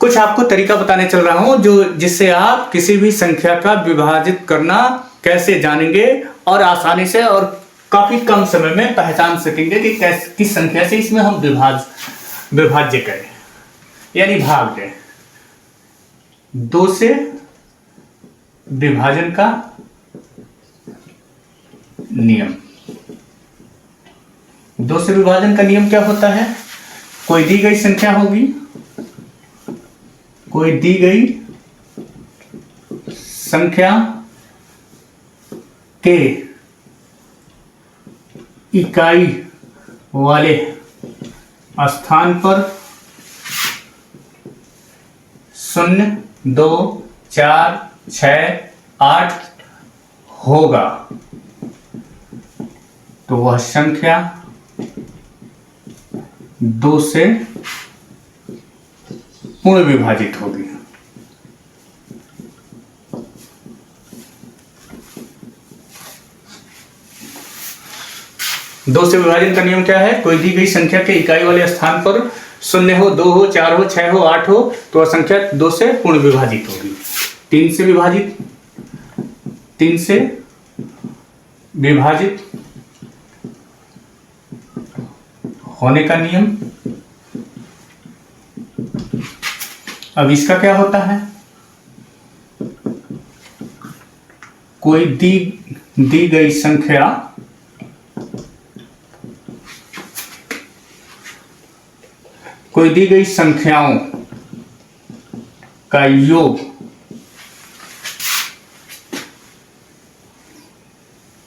कुछ आपको तरीका बताने चल रहा हूं जो जिससे आप किसी भी संख्या का विभाजित करना कैसे जानेंगे और आसानी से और काफी कम समय में पहचान सकेंगे कि किस संख्या से इसमें हम विभाज्य करें यानी भाग दें। दो से विभाजन का नियम। दो से विभाजन का नियम क्या होता है? कोई दी गई संख्या होगी, कोई दी गई संख्या के इकाई वाले स्थान पर 0, 2, 4, 6, 8 होगा तो वह संख्या 2 से पूर्ण विभाजित होगी। दो से विभाजन का नियम क्या है? कोई दी गई संख्या के इकाई वाले स्थान पर 0 हो, 2 हो, 4 हो, 6 हो, 8 हो तो वह संख्या 2 से पूर्ण विभाजित होगी। 3 से विभाजित होने का नियम। अब इसका क्या होता है? कोई दी गई संख्या कोई दी गई संख्याओं का योग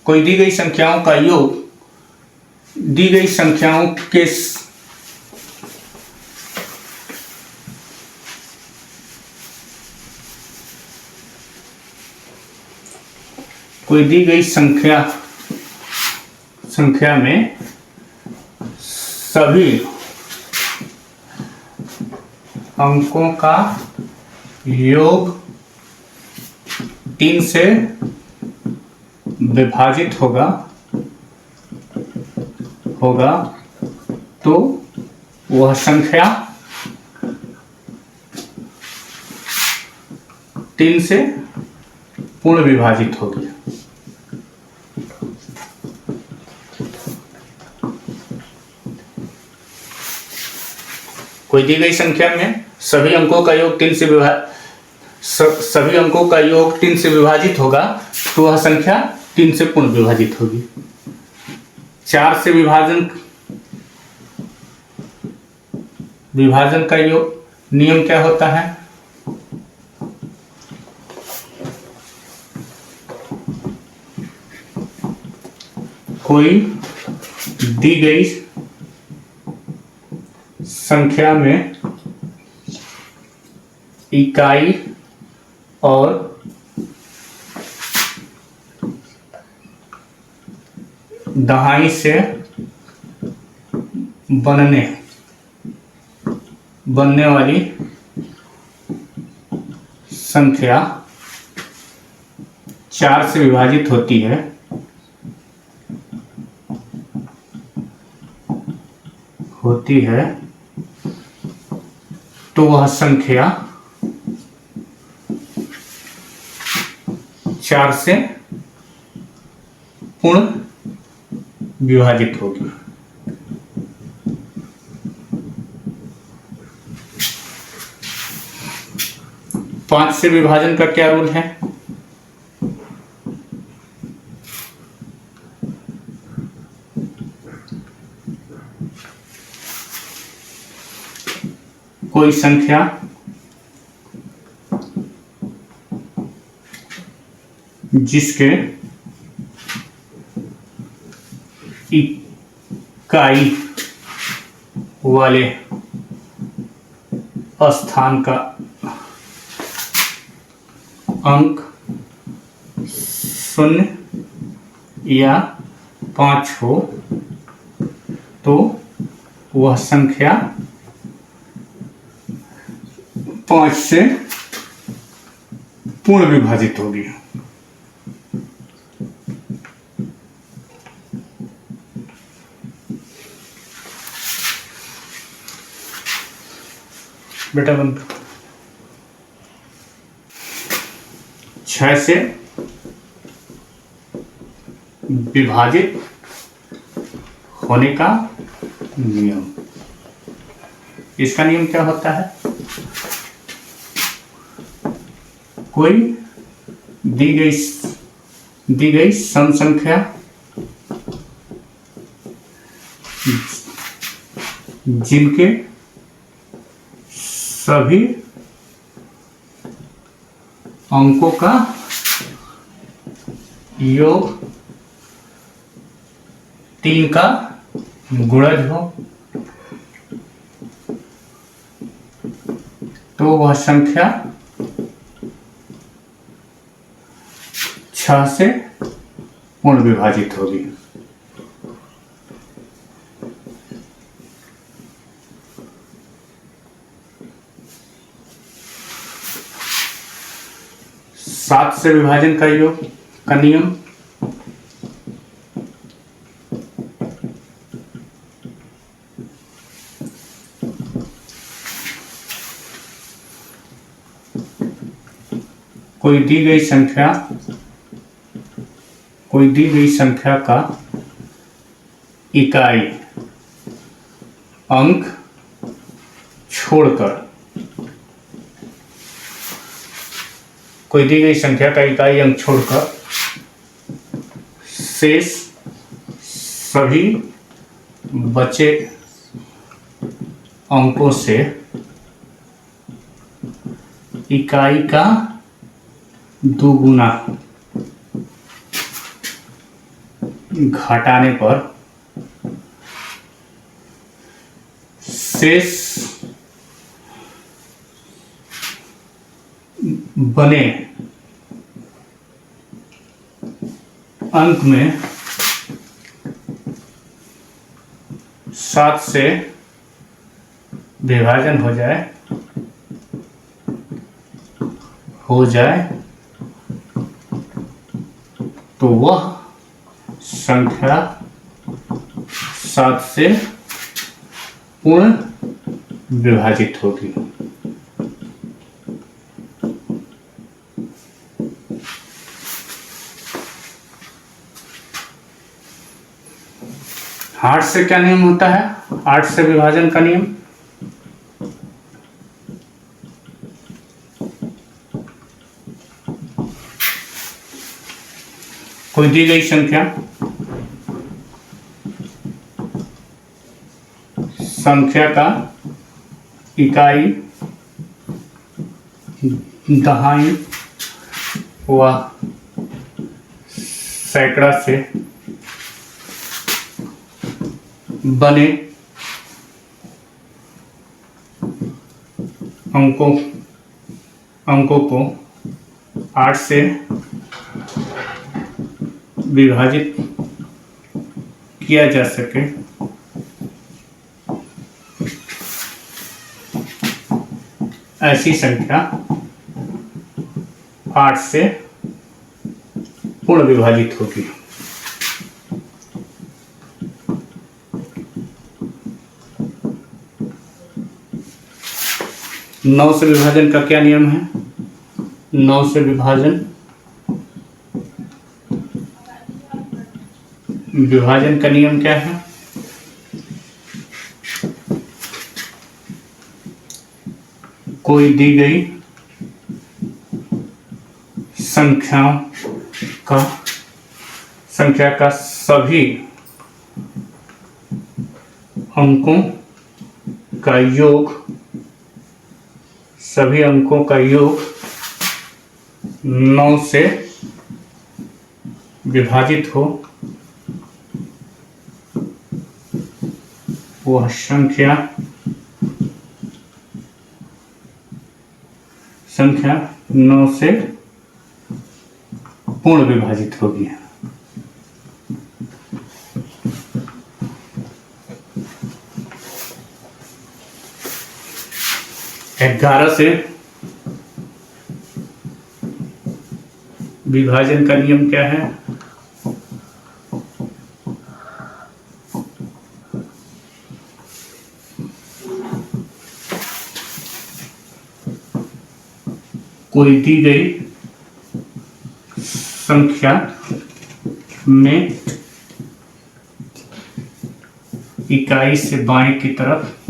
कोई दी गई संख्याओं का योग दी गई संख्याओं के कोई दी गई संख्या में सभी अंकों का योग 3 से विभाजित होगा तो वह संख्या 3 से पूर्ण विभाजित होगी। कोई दी गई संख्या में सभी अंकों का योग 3 से विभाजित होगा तो वह संख्या 3 से पूर्ण विभाजित होगी। 4 से विभाजन का नियम क्या होता है? कोई दी गई संख्या में इकाई और दहाई से बनने वाली संख्या 4 से विभाजित होती है तो वह संख्या 4 से पूर्ण विभाजित होगी। पांच से विभाजन का क्या रूल है? कोई संख्या जिसके इकाई वाले स्थान का अंक 0 या 5 हो तो वह संख्या 5 से पूर्ण विभाजित होगी। बेटा बंद। 6 से विभाजित होने का नियम। इसका नियम क्या होता है? कोई दी गई सम संख्या जिनके सभी अंकों का योग 3 का गुणज हो, तो वह संख्या 6 से पूर्ण विभाजित होगी। सात से विभाजन का योग का नियम। कोई दी गई संख्या का इकाई अंक छोड़कर, कोई दी गई संख्या का इकाई अंक छोड़कर शेष सभी बचे अंकों से इकाई का दुगुना घटाने पर शेष बने अंक में 7 से विभाजन हो जाए तो वह संख्या 7 से पूर्ण विभाजित होगी। आठ से क्या नियम होता है? 8 से विभाजन का नियम। कोई दी गई संख्या का इकाई दहाई व सैकड़ा से बने अंकों को 8 से विभाजित किया जा सके ऐसी संख्या 8 से पूर्ण विभाजित होगी। नौ से विभाजन का क्या नियम है? 9 से विभाजन का नियम क्या है? कोई दी गई संख्या का सभी अंकों का योग 9 से विभाजित हो, वह संख्या 9 से पूर्ण विभाजित होगी। ग्यारह से विभाजन का नियम क्या है? कोई दी गई संख्या में इकाई से बाएं की तरफ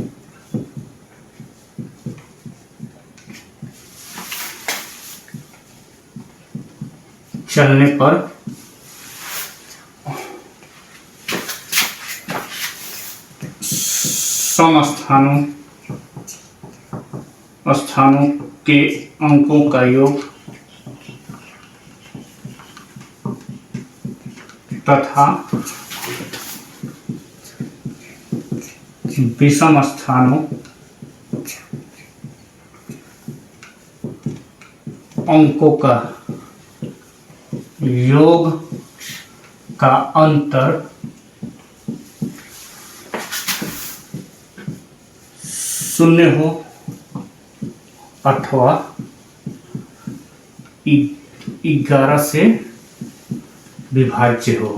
चलने पर स्थानों के अंकों का योग तथा विषम स्थानों अंकों का योग का अंतर शून्य हो अथवा 11 से विभाज्य हो।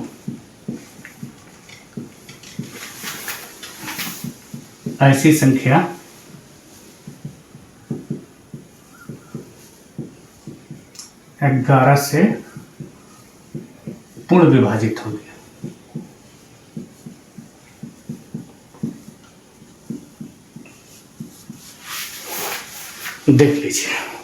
ऐसी संख्या ग्यारह से पूर्ण विभाजित होगी। देख लीजिए।